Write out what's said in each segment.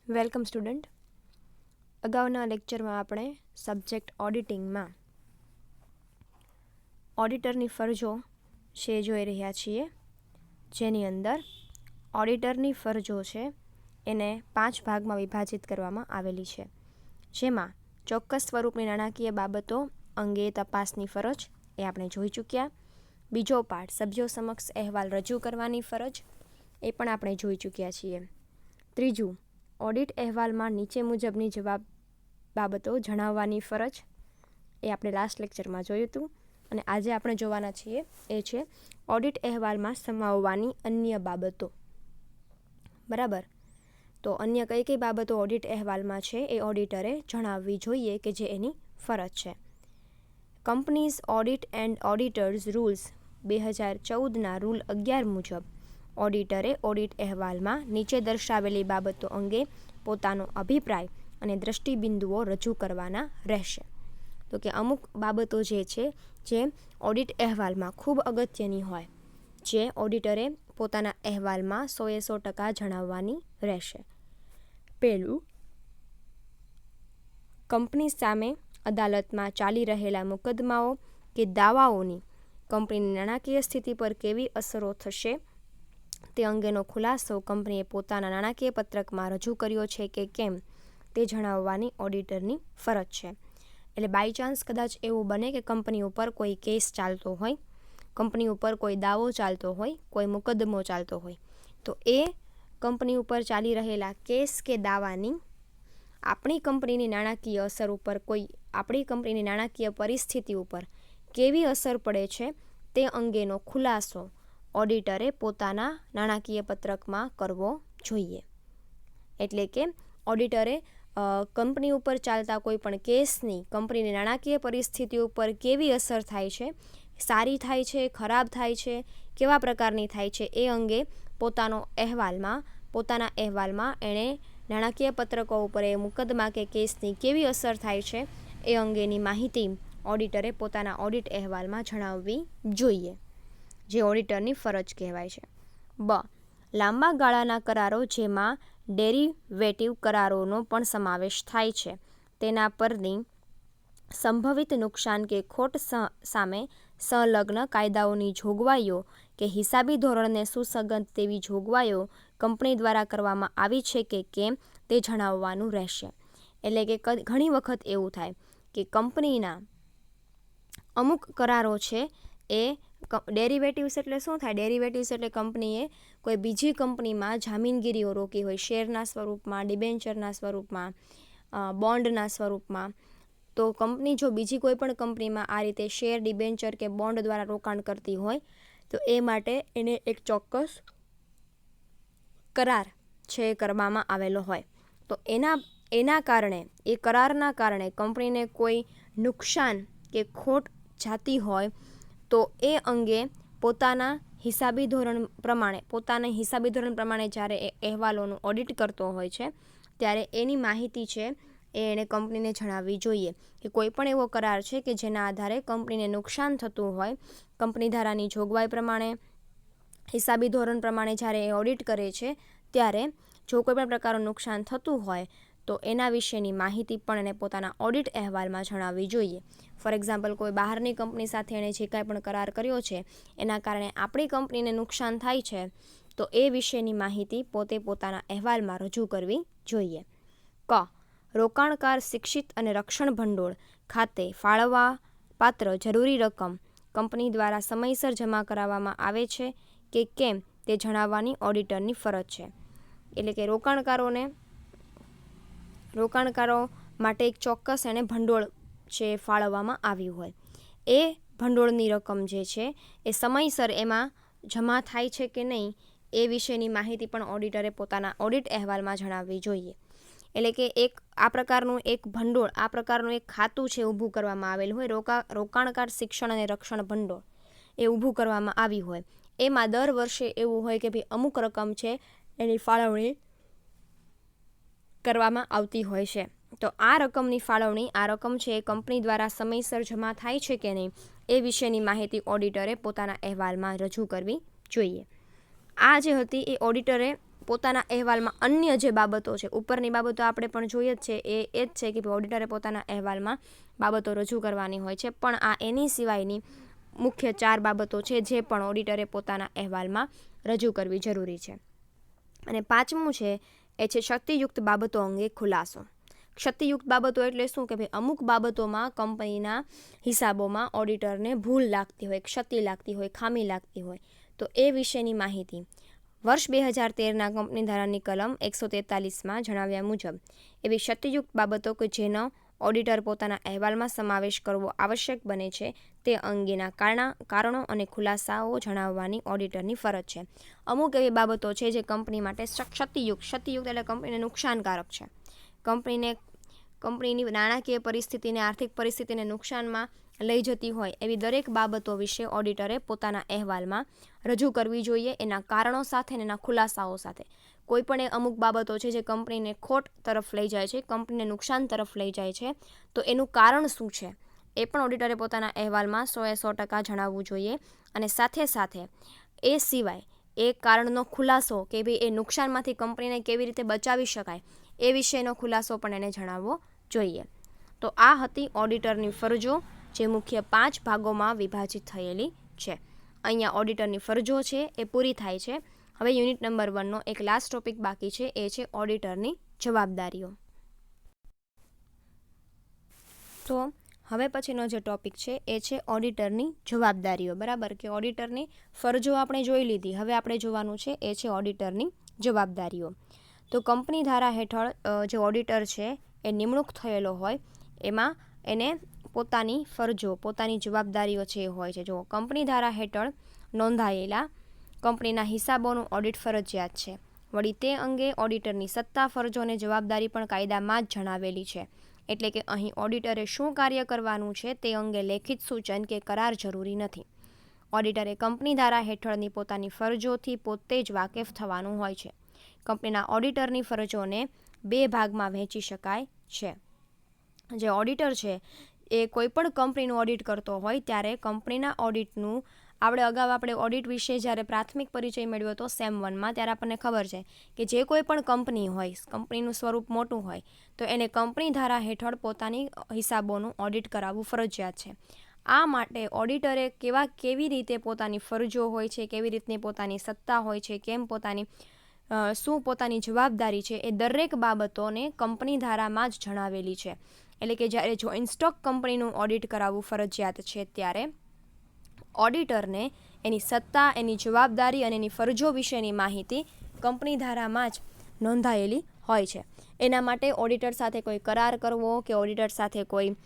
Welcome student. અગાઉના લેક્ચરમાં આપણે સબ્જેક્ટ ઓડિટિંગમાં ઓડિટરની ફરજો છે જોઈ રહ્યા છીએ, જેની અંદર ઓડિટરની ફરજો છે એને 5 ભાગમાં વિભાજિત કરવામાં આવેલી છે, જેમાં ચોક્કસ સ્વરૂપની નાણાકીય બાબતો અંગે તપાસની ફરજ એ આપણે જોઈ ચૂક્યા. બીજો પાઠ સભ્યો સમક્ષ અહેવાલ રજૂ કરવાની ફરજ એ પણ આપણે જોઈ ચૂક્યા છીએ. ત્રીજું, ઓડિટ અહેવાલમાં નીચે મુજબની બાબતો જણાવવાની ફરજ એ આપણે લાસ્ટ લેક્ચરમાં જોયું હતું. અને આજે આપણે જોવાના છીએ એ છે ઓડિટ અહેવાલમાં સમાવવાની અન્ય બાબતો. બરાબર, તો અન્ય કઈ કઈ બાબતો ઓડિટ અહેવાલમાં છે એ ઓડિટરે જણાવવી જોઈએ કે જે એની ફરજ છે. Companies audit and auditors rules 2014ના રૂલ 11 મુજબ ઓડિટરે ઓડિટ અહેવાલમાં નીચે દર્શાવેલી બાબતો અંગે પોતાનો અભિપ્રાય અને દ્રષ્ટિબિંદુઓ રજૂ કરવાના રહેશે. તો કે અમુક બાબતો જે છે જે ઓડિટ અહેવાલમાં ખૂબ અગત્યની હોય, જે ઓડિટરે પોતાના અહેવાલમાં 100% જણાવવાની રહેશે. પહેલું, કંપની સામે અદાલતમાં ચાલી રહેલા મુકદ્દમાઓ કે દાવાઓની કંપનીની નાણાકીય સ્થિતિ પર કેવી અસરો થશે તે અંગેનો ખુલાસો કંપનીએ પોતાના નાણાકીય પત્રકમાં રજૂ કર્યો છે કે કેમ તે જણાવવાની ઓડિટરની ફરજ છે. એટલે બાય ચાન્સ કદાચ એવું બને કે કંપની ઉપર કોઈ કેસ ચાલતો હોય, કંપની ઉપર કોઈ દાવો ચાલતો હોય, કોઈ મુકદ્દમો ચાલતો હોય, તો એ કંપની ઉપર ચાલી રહેલા કેસ કે દાવાની આપણી કંપનીની નાણાકીય અસર ઉપર, આપણી કંપનીની નાણાકીય પરિસ્થિતિ ઉપર કેવી અસર પડે છે તે અંગેનો ખુલાસો ઓડિટરે પોતાના નાણાકીય પત્રકમાં કરવો જોઈએ. એટલે કે ઓડિટરે કંપની ઉપર ચાલતા કોઈ પણ કેસની કંપનીની નાણાકીય પરિસ્થિતિ ઉપર કેવી અસર થાય છે, સારી થાય છે, ખરાબ થાય છે, કેવા પ્રકારની થાય છે, એ અંગે પોતાના અહેવાલમાં એણે નાણાકીય પત્રકો ઉપર એ મુકદ્દમા કે કેસની કેવી અસર થાય છે એ અંગેની માહિતી ઓડિટરે પોતાના ઓડિટ અહેવાલમાં જણાવવી જોઈએ, જે ઓડિટરની ફરજ કહેવાય છે. લાંબા ગાળાના કરારો, જેમાં ડેરિવેટિવ કરારોનો પણ સમાવેશ થાય છે, તેના પરની સંભવિત નુકસાન કે ખોટ સામે સંલગ્ન કાયદાઓની જોગવાઈઓ કે હિસાબી ધોરણને સુસંગત તેવી જોગવાઈઓ કંપની દ્વારા કરવામાં આવી છે કે કેમ તે જણાવવાનું રહેશે. એટલે કે ઘણી વખત એવું થાય કે કંપનીના અમુક કરારો છે એ ડેરિવેટિવ્સ એટલે શું થાય? ડેરિવેટિવ્સ એટલે કંપનીએ કોઈ બીજી કંપનીમાં જામીનગીરીઓ રોકી હોય, શેરના સ્વરૂપમાં, ડિબેન્ચરના સ્વરૂપમાં, બોન્ડના સ્વરૂપમાં. તો કંપની જો બીજી કોઈ પણ કંપનીમાં આ રીતે શેર, ડિબેન્ચર કે બોન્ડ દ્વારા રોકાણ કરતી હોય, તો એ માટે એને એક ચોક્કસ કરાર છે કરવામાં આવેલો હોય. તો એના કારણે, એ કરારના કારણે કંપનીને કોઈ નુકસાન કે ખોટ જાતી હોય, તો એ અંગે પોતાના હિસાબી ધોરણ પ્રમાણે જ્યારે એ અહેવાલોનું ઓડિટ કરતો હોય છે, ત્યારે એની માહિતી છે એ એણે કંપનીને જણાવવી જોઈએ કે કોઈ પણ એવો કરાર છે કે જેના આધારે કંપનીને નુકસાન થતું હોય, કંપની ધારાની જોગવાઈ પ્રમાણે, હિસાબી ધોરણ પ્રમાણે જ્યારે એ ઓડિટ કરે છે, ત્યારે જો કોઈ પણ પ્રકારનું નુકસાન થતું હોય તો એના વિશેની માહિતી પણ એને પોતાના ઓડિટ અહેવાલમાં જણાવવી જોઈએ. ફોર એક્ઝામ્પલ, કોઈ બહારની કંપની સાથે એણે જે કાંઈ પણ કરાર કર્યો છે, એના કારણે આપણી કંપનીને નુકસાન થાય છે, તો એ વિશેની માહિતી પોતાના અહેવાલમાં રજૂ કરવી જોઈએ. રોકાણકાર શિક્ષિત અને રક્ષણ ભંડોળ ખાતે ફાળવવા પાત્ર જરૂરી રકમ કંપની દ્વારા સમયસર જમા કરાવવામાં આવે છે કે કેમ તે જણાવવાની ઓડિટરની ફરજ છે. એટલે કે રોકાણકારો માટે એક ચોક્કસ એને ભંડોળ છે ફાળવવામાં આવ્યું હોય, એ ભંડોળની રકમ જે છે એ સમયસર એમાં જમા થાય છે કે નહીં એ વિશેની માહિતી પણ ઓડિટરે પોતાના ઓડિટ અહેવાલમાં જણાવવી જોઈએ. એટલે કે આ પ્રકારનું એક ભંડોળ, આ પ્રકારનું એક ખાતું છે ઊભું કરવામાં આવેલું હોય, રોકાણકાર શિક્ષણ અને રક્ષણ ભંડોળ એ ઊભું કરવામાં આવ્યું હોય, એમાં દર વર્ષે એવું હોય કે ભાઈ અમુક રકમ છે એની ફાળવણી કરવામાં આવતી હોય છે. તો આ રકમની ફાળવણી, આ રકમ છે એ કંપની દ્વારા સમયસર જમા થાય છે કે નહીં એ વિશેની માહિતી ઓડિટરે પોતાના અહેવાલમાં રજૂ કરવી જોઈએ. આ જે હતી એ ઓડિટરે પોતાના અહેવાલમાં અન્ય જે બાબતો છે, ઉપરની બાબતો આપણે પણ જોઈએ જ છે, એ જ છે કે ઓડિટરે પોતાના અહેવાલમાં બાબતો રજૂ કરવાની હોય છે, પણ આ એની સિવાયની મુખ્ય 4 બાબતો છે જે પણ ઓડિટરે પોતાના અહેવાલમાં રજૂ કરવી જરૂરી છે. અને 5મું છે એ છે ક્ષતિયુક્ત બાબતો અંગે ખુલાસો. ક્ષતિયુક્ત બાબતો એટલે શું કે ભાઈ અમુક બાબતોમાં કંપનીના હિસાબોમાં ઓડિટરને ભૂલ લાગતી હોય, ક્ષતિ લાગતી હોય, ખામી લાગતી હોય, તો એ વિશેની માહિતી વર્ષ 2013ના કંપની ધારાની કલમ 143માં જણાવ્યા મુજબ એવી ક્ષતિયુક્ત બાબતો કે જેનો ઓડિટર પોતાના અહેવાલમાં સમાવેશ કરવો આવશ્યક બને છે તે અંગેના કારણો અને ખુલાસાઓ જણાવવાની ઓડિટરની ફરજ છે. અમુક એવી બાબતો છે જે કંપની માટે ક્ષતિયુક્ત એટલે કંપનીને નુકસાનકારક છે, કંપનીની નાણાકીય પરિસ્થિતિને, આર્થિક પરિસ્થિતિને નુકસાનમાં લઈ જતી હોય એવી દરેક બાબતો વિશે ઓડિટરે પોતાના અહેવાલમાં રજૂ કરવી જોઈએ, એના કારણો સાથે અને એના ખુલાસાઓ સાથે. કોઈ પણ અમુક બાબતો છે જે કંપનીને ખોટ તરફ લઈ જાય છે, કંપનીને નુકસાન તરફ લઈ જાય છે, તો એનું કારણ શું છે એ પણ ઓડિટરે પોતાના અહેવાલમાં 100% જણાવવું જોઈએ. અને સાથે સાથે એ સિવાય એ કારણનો ખુલાસો કે ભાઈ એ નુકસાનમાંથી કંપનીને કેવી રીતે બચાવી શકાય એ વિશેનો ખુલાસો પણ એને જણાવવો જોઈએ. તો આ હતી ઓડિટરની ફરજો, જે મુખ્ય 5 ભાગોમાં વિભાજિત થયેલી છે. અહીંયા ઓડિટરની ફરજો છે એ પૂરી થાય છે. હવે યુનિટ નંબર 1નો એક લાસ્ટ ટોપિક બાકી છે, એ છે ઓડિટરની જવાબદારીઓ. તો હવે પછીનો જે ટોપિક છે એ છે ઓડિટરની જવાબદારીઓ. બરાબર, કે ઓડિટરની ફરજો આપણે જોઈ લીધી, હવે આપણે જોવાનું છે એ છે ઓડિટરની જવાબદારીઓ. તો કંપની ધારા હેઠળ જે ઓડિટર છે એ નિમણૂક થયેલો હોય એમાં એને પોતાની ફરજો, પોતાની જવાબદારીઓ છે એ હોય છે. જો કંપની ધારા હેઠળ નોંધાયેલા કંપનીના હિસાબોનું ઓડિટ ફરજિયાત છે. વળી તે અંગે ઓડિટરની સત્તા, ફરજો અને જવાબદારી પણ કાયદામાં જ જણાવેલી છે. એટલે કે અહીં ઓડિટરે શું કાર્ય કરવાનું છે તે અંગે લેખિત સૂચન કે કરાર જરૂરી નથી. ઓડિટરે કંપની ધારા હેઠળની પોતાની ફરજોથી પોતે જ વાકેફ થવાનું હોય છે. કંપનીના ઓડિટરની ફરજોને 2 ભાગમાં વહેંચી શકાય છે. જે ઓડિટર છે એ કોઈ પણ કંપનીનું ઓડિટ કરતો હોય ત્યારે કંપનીના ઓડિટનું આપણે ઓડિટ વિશે જ્યારે પ્રાથમિક પરિચય મેળવ્યો હતો સેમ 1માં, ત્યારે આપણને ખબર છે કે જે કોઈ પણ કંપની હોય, કંપનીનું સ્વરૂપ મોટું હોય, તો એને કંપની ધારા હેઠળ પોતાની હિસાબોનું ઓડિટ કરાવવું ફરજિયાત છે. આ માટે ઓડિટરે કેવી રીતે પોતાની ફરજો હોય છે, કેવી રીતની પોતાની સત્તા હોય છે, શું પોતાની જવાબદારી છે, એ દરેક બાબતોને કંપની ધારામાં જ જણાવેલી છે. એટલે કે જ્યારે જોઈન્ટ સ્ટોક કંપનીનું ઓડિટ કરાવવું ફરજિયાત છે ત્યારે ઓડિટરને એની સત્તા, એની જવાબદારી અને એની ફરજો વિશેની માહિતી કંપની ધારામાં જ નોંધાયેલી હોય છે. એના માટે ઓડિટર સાથે કોઈ કરાર કરવો કે ઓડિટર સાથે કોઈ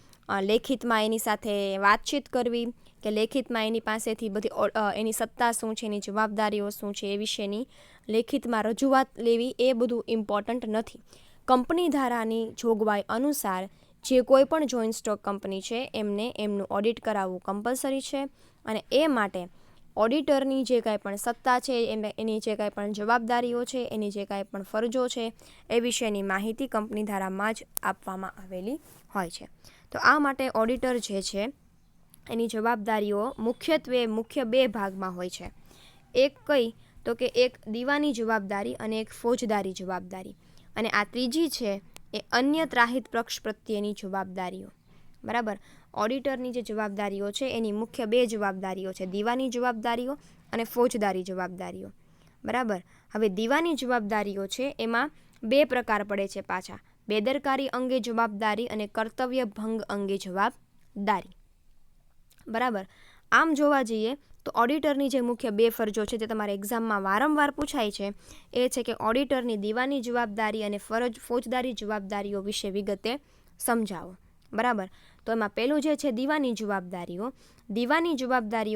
લેખિતમાં એની સાથે વાતચીત કરવી કે લેખિતમાં એની પાસેથી બધી એની સત્તા શું છે, એની જવાબદારીઓ શું છે એ વિશેની લેખિતમાં રજૂઆત લેવી, એ બધું ઇમ્પોર્ટન્ટ નથી. કંપની ધારાની જોગવાઈ અનુસાર જે કોઈ પણ જોઈન્ટ સ્ટોક કંપની છે એમને એમનું ઓડિટ કરાવવું કમ્પલસરી છે. અને એ માટે ઓડિટરની જે કાંઈ પણ સત્તા છે, એની જે કાંઈ પણ જવાબદારીઓ છે, એની જે કાંઈ પણ ફરજો છે એ વિશેની માહિતી કંપની ધારામાં જ આપવામાં આવેલી હોય છે. તો આ માટે ઓડિટર જે છે એની જવાબદારીઓ મુખ્ય 2 ભાગમાં હોય છે. એક કઈ તો કે એક દીવાની જવાબદારી અને એક ફોજદારી જવાબદારી. અને આ ત્રીજી છે એ અન્ય ત્રાહિત પક્ષ પ્રત્યેની જવાબદારીઓ. બરાબર, ઓડિટરની જે જવાબદારીઓ છે એની મુખ્ય 2 જવાબદારીઓ છે, દીવાની જવાબદારીઓ અને ફોજદારી જવાબદારીઓ. બરાબર, હવે દીવાની જવાબદારીઓ છે એમાં 2 પ્રકાર પડે છે પાછા, બેદરકારી અંગે જવાબદારી અને કર્તવ્ય ભંગ અંગે જવાબદારી. બરાબર, આમ જોવા જઈએ તો ઓડિટરની જે મુખ્ય 2 ફરજો છે, જે તમારે એક્ઝામમાં વારંવાર પૂછાય છે, એ છે કે ઓડિટરની દીવાની જવાબદારી અને ફોજદારી જવાબદારીઓ વિશે વિગતે સમજાવો. બરાબર, તો એમાં પહેલું જે છે દીવાની જવાબદારીઓ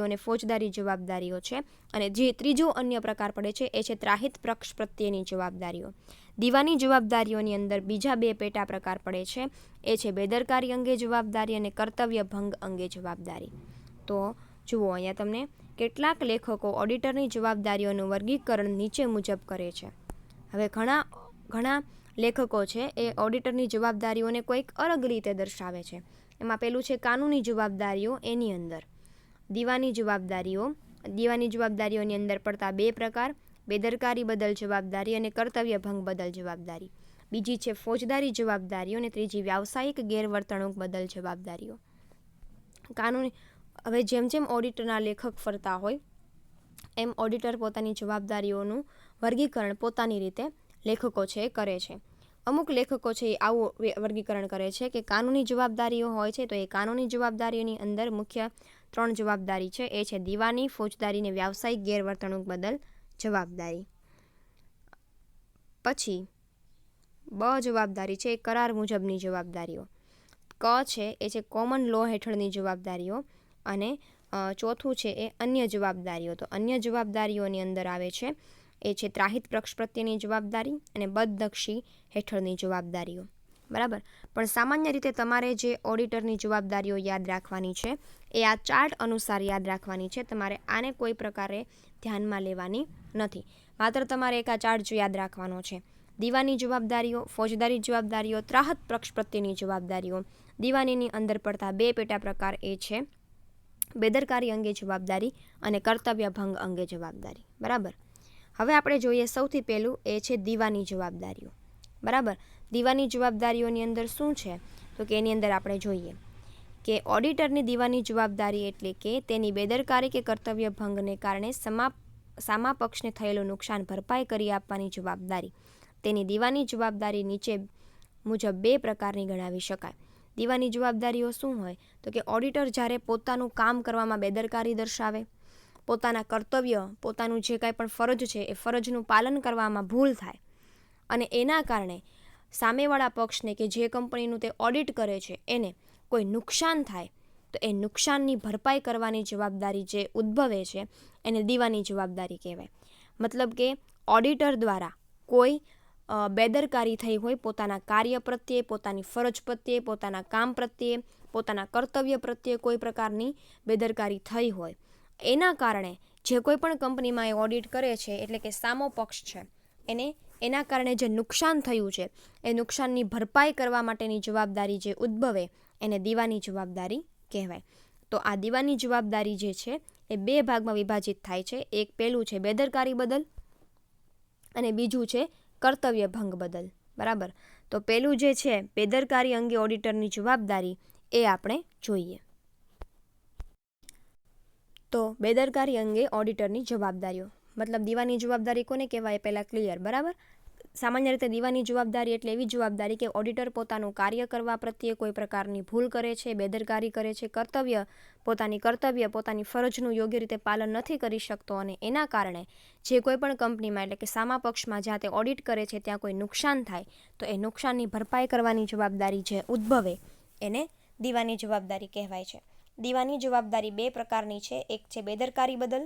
અને ફોજદારી જવાબદારીઓ છે. અને જે ત્રીજો અન્ય પ્રકાર પડે છે એ છે ત્રાહિત પક્ષ પ્રત્યેની જવાબદારીઓ. દીવાની જવાબદારીઓની અંદર બીજા 2 પેટા પ્રકાર પડે છે, એ છે બેદરકારી અંગે જવાબદારી અને કર્તવ્ય ભંગ અંગે જવાબદારી. તો જુઓ, અહીંયા તમને કેટલાક લેખકો ઓડિટરની જવાબદારીઓનું વર્ગીકરણ નીચે મુજબ કરે છે. હવે ઘણા લેખકો છે એ ઓડિટરની જવાબદારીઓને કોઈક અલગ રીતે દર્શાવે છે. એમાં પેલું છે કાનૂની જવાબદારીઓ. એની અંદર દીવાની જવાબદારીઓની અંદર પડતા 2 પ્રકાર, બેદરકારી બદલ જવાબદારી અને કર્તવ્ય ભંગ બદલ જવાબદારી. બીજી છે ફોજદારી જવાબદારીઓ અને ત્રીજી વ્યાવસાયિક ગેરવર્તણૂક બદલ જવાબદારીઓ. કાનૂની હવે જેમ જેમ ઓડિટના લેખક ફરતા હોય એમ ઓડિટર પોતાની જવાબદારીઓનું વર્ગીકરણ પોતાની રીતે લેખકો છે એ કરે છે. અમુક લેખકો છે એ આવું વર્ગીકરણ કરે છે કે કાનૂની જવાબદારીઓ હોય છે તો એ કાનૂની જવાબદારીઓની અંદર મુખ્ય 3 જવાબદારી છે એ છે દીવાની, ફોજદારી અને વ્યાવસાયિક ગેરવર્તણૂક બદલ જવાબદારી. પછી બ જવાબદારી છે એ કરાર મુજબની જવાબદારીઓ. ક છે એ છે કોમન લો હેઠળની જવાબદારીઓ અને ચોથું છે એ અન્ય જવાબદારીઓ. તો અન્ય જવાબદારીઓની અંદર આવે છે એ છે ત્રાહિત પક્ષ પ્રત્યેની જવાબદારી અને બદનક્ષી હેઠળની જવાબદારીઓ. બરાબર. પણ સામાન્ય રીતે તમારે જે ઓડિટરની જવાબદારીઓ યાદ રાખવાની છે એ આ ચાર્ટ અનુસાર યાદ રાખવાની છે. તમારે આને કોઈ પ્રકારે ધ્યાનમાં લેવાની નથી. માત્ર તમારે એક આ ચાર્ટ યાદ રાખવાનો છે. દીવાની જવાબદારીઓ, ફોજદારી જવાબદારીઓ, ત્રાહત પક્ષ પ્રત્યેની જવાબદારીઓ. દીવાનીની અંદર પડતા 2 પેટા પ્રકાર એ છે બેદરકારી અંગે જવાબદારી અને કર્તવ્ય ભંગ અંગે જવાબદારી. બરાબર. હવે આપણે જોઈએ સૌથી પહેલું એ છે દીવાની જવાબદારીઓ. બરાબર. દીવાની જવાબદારીઓની અંદર શું છે તો કે એની અંદર આપણે જોઈએ કે ઓડિટરની દીવાની જવાબદારી એટલે કે તેની બેદરકારી કે કર્તવ્ય ભંગને કારણે સામા પક્ષને થયેલું નુકસાન ભરપાઈ કરી આપવાની જવાબદારી. તેની દીવાની જવાબદારી નીચે મુજબ 2 પ્રકારની ગણાવી શકાય. દીવાની જવાબદારીઓ શું હોય તો કે ઓડિટર જ્યારે પોતાનું કામ કરવામાં બેદરકારી દર્શાવે, પોતાના કર્તવ્ય, પોતાનું જે કાંઈ પણ ફરજ છે એ ફરજનું પાલન કરવામાં ભૂલ થાય અને એના કારણે સામેવાળા પક્ષને કે જે કંપનીનું તે ઓડિટ કરે છે એને કોઈ નુકસાન થાય તો એ નુકસાનની ભરપાઈ કરવાની જવાબદારી જે ઉદ્ભવે છે એને દીવાની જવાબદારી કહેવાય. મતલબ કે ઓડિટર દ્વારા કોઈ બેદરકારી થઈ હોય પોતાના કાર્ય પ્રત્યે, પોતાની ફરજ પ્રત્યે, પોતાના કામ પ્રત્યે, પોતાના કર્તવ્ય પ્રત્યે કોઈ પ્રકારની બેદરકારી થઈ હોય એના કારણે જે કોઈ પણ કંપનીમાં એ ઓડિટ કરે છે એટલે કે સામો પક્ષ છે એને એના કારણે જે નુકસાન થયું છે એ નુકસાનની ભરપાઈ કરવા માટેની જવાબદારી જે ઉદ્ભવે એને દીવાની જવાબદારી કહેવાય. તો આ દીવાની જવાબદારી જે છે એ 2 ભાગમાં વિભાજિત થાય છે. એક પહેલું છે બેદરકારી બદલ અને બીજું છે કર્તવ્ય ભંગ બદલ. બરાબર. તો પહેલું જે છે બેદરકારી અંગે ઓડિટરની જવાબદારી એ આપણે જોઈએ. તો બેદરકારી અંગે ઓડિટરની જવાબદારીઓ મતલબ દીવાની જવાબદારી કોને કહેવાય પહેલાં ક્લિયર. બરાબર. સામાન્ય રીતે દીવાની જવાબદારી એટલે એવી જવાબદારી કે ઓડિટર પોતાનું કાર્ય કરવા પ્રત્યે કોઈ પ્રકારની ભૂલ કરે છે, બેદરકારી કરે છે, પોતાની ફરજનું યોગ્ય રીતે પાલન નથી કરી શકતો અને એના કારણે જે કોઈ પણ કંપનીમાં એટલે કે સામા પક્ષમાં જ્યાં તે ઓડિટ કરે છે ત્યાં કોઈ નુકસાન થાય તો એ નુકસાનની ભરપાઈ કરવાની જવાબદારી જે ઉદ્ભવે એને દીવાની જવાબદારી કહેવાય છે. દીવાની જવાબદારી 2 પ્રકારની છે. એક છે બેદરકારી બદલ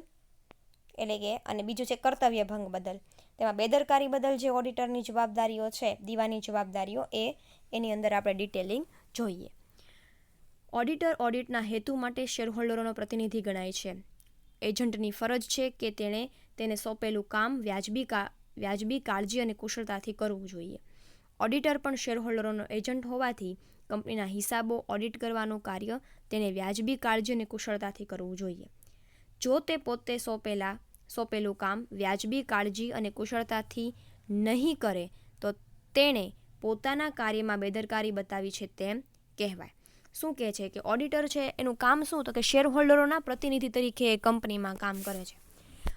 એટલે કે અને બીજું છે કર્તવ્ય ભંગ બદલ. તેમાં બેદરકારી બદલ જે ઓડિટરની જવાબદારીઓ છે દીવાની જવાબદારીઓ એની અંદર આપણે ડિટેલિંગ જોઈએ. ઓડિટર ઓડિટના હેતુ માટે શેરહોલ્ડરોનો પ્રતિનિધિ ગણાય છે. એજન્ટની ફરજ છે કે તેને સોંપેલું કામ વ્યાજબી કાળજી અને કુશળતાથી કરવું જોઈએ. ઓડિટર પણ શેરહોલ્ડરોનો એજન્ટ હોવાથી કંપનીના હિસાબો ઓડિટ કરવાનું કાર્ય તેને વ્યાજબી કાળજી અને કુશળતાથી કરવું જોઈએ. જો તે પોતે સોંપેલું કામ વ્યાજબી કાળજી અને કુશળતાથી નહીં કરે તો તેણે પોતાના કાર્યમાં બેદરકારી બતાવી છે તેમ કહેવાય. શું કહે છે કે ઓડિટર છે એનું કામ શું તો કે શેરહોલ્ડરોના પ્રતિનિધિ તરીકે એ કંપનીમાં કામ કરે છે.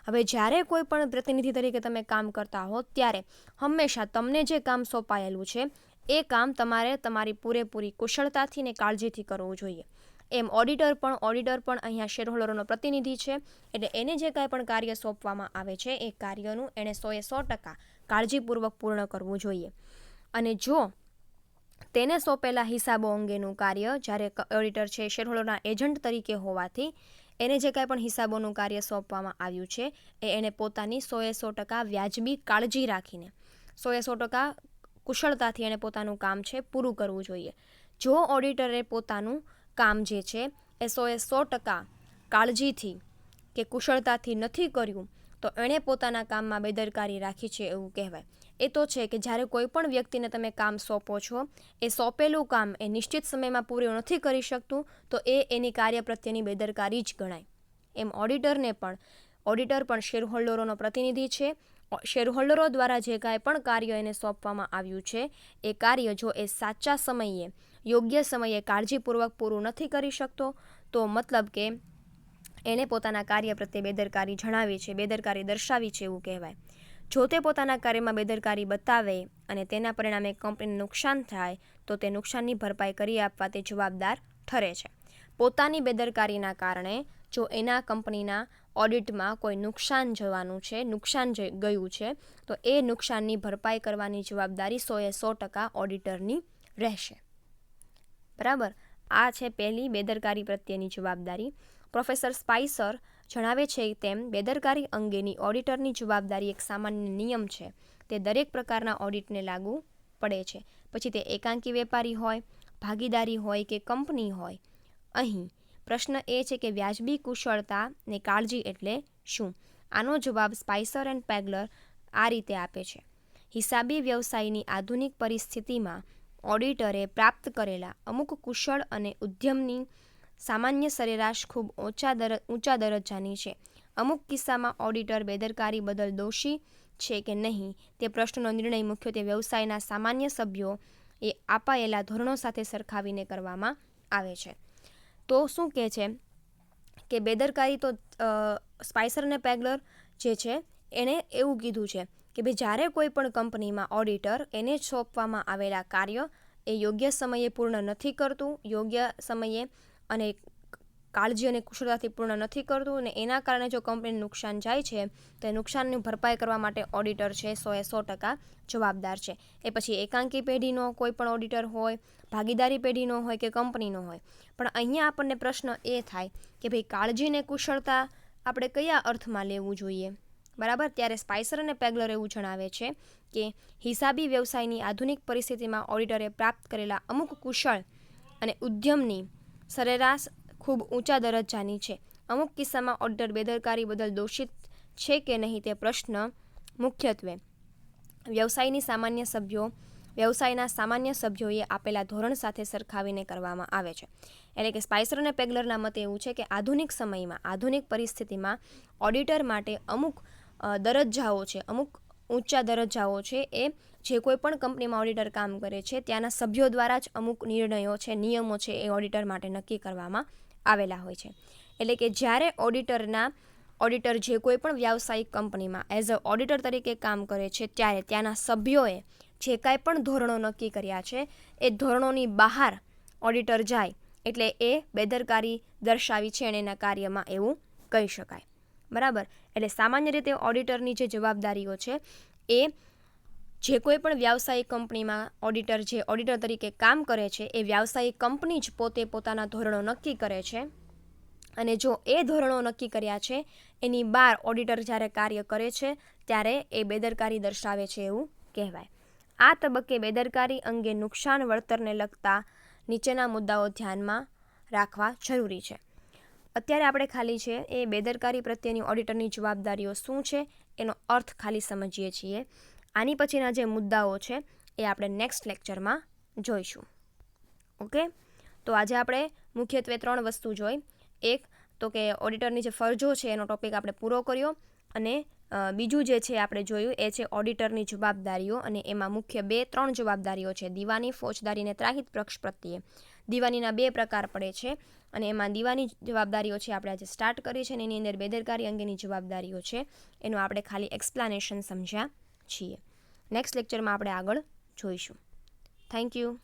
હવે જ્યારે કોઈ પણ પ્રતિનિધિ તરીકે તમે કામ કરતા હો ત્યારે હંમેશા તમને જે કામ સોંપાયેલું છે એ કામ તમારે તમારી પૂરેપૂરી કુશળતાથી ને કાળજીથી કરવું જોઈએ. એમ ઓડિટર પણ અહીંયા શેરહોલ્ડરોનો પ્રતિનિધિ છે એટલે એને જે કાંઈ પણ કાર્ય સોંપવામાં આવે છે એ કાર્યનું એણે 100% કાળજીપૂર્વક પૂર્ણ કરવું જોઈએ. અને જો તેને સોંપેલા હિસાબો અંગેનું કાર્ય જ્યારે ઓડિટર છે શેરહોલ્ડરના એજન્ટ તરીકે હોવાથી એને જે કાંઈ પણ હિસાબોનું કાર્ય સોંપવામાં આવ્યું છે એ એને પોતાની 100% વ્યાજબી કાળજી રાખીને 100% કુશળતાથી એને પોતાનું કામ છે પૂરું કરવું જોઈએ. જો ઓડિટરે પોતાનું કામ જે છે એ 100% કાળજીથી કે કુશળતાથી નથી કર્યું તો એણે પોતાના કામમાં બેદરકારી રાખી છે એવું કહેવાય. એ તો છે કે જ્યારે કોઈ પણ વ્યક્તિને તમે કામ સોંપો છો એ સોંપેલું કામ એ નિશ્ચિત સમયમાં પૂરું નથી કરી શકતું તો એ એની કાર્ય પ્રત્યેની બેદરકારી જ ગણાય. એમ ઓડિટરને પણ ઓડિટર પણ શેરહોલ્ડરોનો પ્રતિનિધિ છે. શેરહોલ્ડરો દ્વારા જે કાંઈ પણ કાર્ય એને સોંપવામાં આવ્યું છે એ કાર્ય જો એ સાચા સમયે યોગ્ય સમયે કાળજીપૂર્વક પૂરું નથી કરી શકતો તો મતલબ કે એણે પોતાના કાર્ય પ્રત્યે બેદરકારી જણાવી છે, બેદરકારી દર્શાવી છે એવું કહેવાય. જો તે પોતાના કાર્યમાં બેદરકારી બતાવે અને તેના પરિણામે કંપનીને નુકસાન થાય તો તે નુકસાનની ભરપાઈ કરી આપવા તે જવાબદાર ઠરે છે. પોતાની બેદરકારીના કારણે જો એના કંપનીના ઓડિટમાં કોઈ નુકસાન ગયું છે તો એ નુકસાનની ભરપાઈ કરવાની જવાબદારી 100% ઓડિટરની રહેશે. બરાબર, આ છે પહેલી બેદરકારી પ્રત્યેની જવાબદારી. પ્રોફેસર સ્પાઇસર જણાવે છે તેમ બેદરકારી અંગેની ઓડિટરની જવાબદારી એક સામાન્ય નિયમ છે. તે દરેક પ્રકારના ઓડિટને લાગુ પડે છે, પછી તે એકાંકી વેપારી હોય, ભાગીદારી હોય કે કંપની હોય. અહીં પ્રશ્ન એ છે કે વ્યાજબી કુશળતા ને કાળજી એટલે શું? આનો જવાબ સ્પાઇસર એન્ડ પેગલર આ રીતે આપે છે. હિસાબી વ્યવસાયની આધુનિક પરિસ્થિતિમાં ઓડિટરે પ્રાપ્ત કરેલા અમુક કુશળ અને ઉદ્યમની સામાન્ય સરેરાશ ખૂબ ઊંચા દરજ્જાની છે. અમુક કિસ્સામાં ઓડિટર બેદરકારી બદલ દોષી છે કે નહીં તે પ્રશ્નનો નિર્ણય મુખ્યત્વે વ્યવસાયના સામાન્ય સભ્યો એ અપાયેલા ધોરણો સાથે સરખાવીને કરવામાં આવે છે. તો શું કહે છે કે બેદરકારી તો સ્પાઇસર અને પેગલર જે છે એણે એવું કીધું છે કે ભાઈ જ્યારે કોઈ પણ કંપનીમાં ઓડિટર એને સોંપવામાં આવેલા કાર્ય એ યોગ્ય સમયે પૂર્ણ નથી કરતું, યોગ્ય સમયે અને કાળજી અને કુશળતાથી પૂર્ણ નથી કરતું અને એના કારણે જો કંપનીને નુકસાન જાય છે તો એ નુકસાનની ભરપાઈ કરવા માટે ઓડિટર છે 100% જવાબદાર છે. એ પછી એકાંકી પેઢીનો કોઈ પણ ઓડિટર હોય, ભાગીદારી પેઢીનો હોય કે કંપનીનો હોય. પણ અહીંયા આપણને પ્રશ્ન એ થાય કે ભાઈ કાળજી અને કુશળતા આપણે કયા અર્થમાં લેવું જોઈએ? બરાબર, ત્યારે સ્પાઇસર અને પેગલર એવું જણાવે છે કે હિસાબી વ્યવસાયની આધુનિક પરિસ્થિતિમાં ઓડિટરે પ્રાપ્ત કરેલા અમુક કુશળ અને ઉદ્યમની સરેરાશ ખૂબ ઊંચા દરજ્જાની છે. અમુક કિસ્સામાં ઓડિટર બેદરકારી બદલ દોષિત છે કે નહીં તે પ્રશ્ન મુખ્યત્વે વ્યવસાયના સામાન્ય સભ્યોએ આપેલા ધોરણ સાથે સરખાવીને કરવામાં આવે છે. એટલે કે સ્પાઇસર અને પેગલરના મતે એવું છે કે આધુનિક સમયમાં, આધુનિક પરિસ્થિતિમાં ઓડિટર માટે અમુક દરજ્જાઓ છે, અમુક ઊંચા દરજ્જાઓ છે એ જે કોઈ પણ કંપનીમાં ઓડિટર કામ કરે છે ત્યાંના સભ્યો દ્વારા જ અમુક નિર્ણયો છે, નિયમો છે એ ઓડિટર માટે નક્કી કરવામાં આવેલા હોય છે. એટલે કે જ્યારે ઓડિટર જે કોઈ પણ વ્યાવસાયિક કંપનીમાં એઝ અ ઓડિટર તરીકે કામ કરે છે ત્યારે ત્યાંના સભ્યોએ જે કાંઈ પણ ધોરણો નક્કી કર્યા છે એ ધોરણોની બહાર ઓડિટર જાય એટલે એ બેદરકારી દર્શાવી છે અને એના કાર્યમાં એવું કહી શકાય. બરાબર, એટલે સામાન્ય રીતે ઓડિટરની જે જવાબદારીઓ છે એ જે કોઈ પણ વ્યાવસાયિક કંપનીમાં ઓડિટર તરીકે કામ કરે છે એ વ્યાવસાયિક કંપની જ પોતે પોતાના ધોરણો નક્કી કરે છે અને જો એ ધોરણો નક્કી કર્યા છે એની બહાર ઓડિટર જ્યારે કાર્ય કરે છે ત્યારે એ બેદરકારી દર્શાવે છે એવું કહેવાય. આ તબક્કે બેદરકારી અંગે નુકસાન વળતરને લગતા નીચેના મુદ્દાઓ ધ્યાનમાં રાખવા જરૂરી છે. અત્યારે આપણે ખાલી છે એ બેદરકારી પ્રત્યેની ઓડિટરની જવાબદારીઓ શું છે એનો અર્થ ખાલી સમજીએ છીએ. આની પછીના જે મુદ્દાઓ છે એ આપણે નેક્સ્ટ લેક્ચરમાં જોઈશું. ઓકે, તો આજે આપણે મુખ્યત્વે 3 વસ્તુ જોઈ. એક તો કે ઓડિટરની જે ફરજો છે એનો ટોપિક આપણે પૂરો કર્યો અને બીજું જે છે આપણે જોયું એ છે ઓડિટરની જવાબદારીઓ અને એમાં મુખ્ય 3 જવાબદારીઓ છે: દીવાની, ફોજદારી અને ત્રાહિત પક્ષ પ્રત્યે. દીવાનીના 2 પ્રકાર પડે છે અને એમાં દીવાની જવાબદારીઓ છે આપણે આજે સ્ટાર્ટ કરી છે અને એની અંદર બેદરકારી અંગેની જવાબદારીઓ છે એનું આપણે ખાલી એક્સપ્લેનેશન સમજ્યા છીએ. નેક્સ્ટ લેક્ચરમાં આપણે આગળ જોઈશું. Thank you.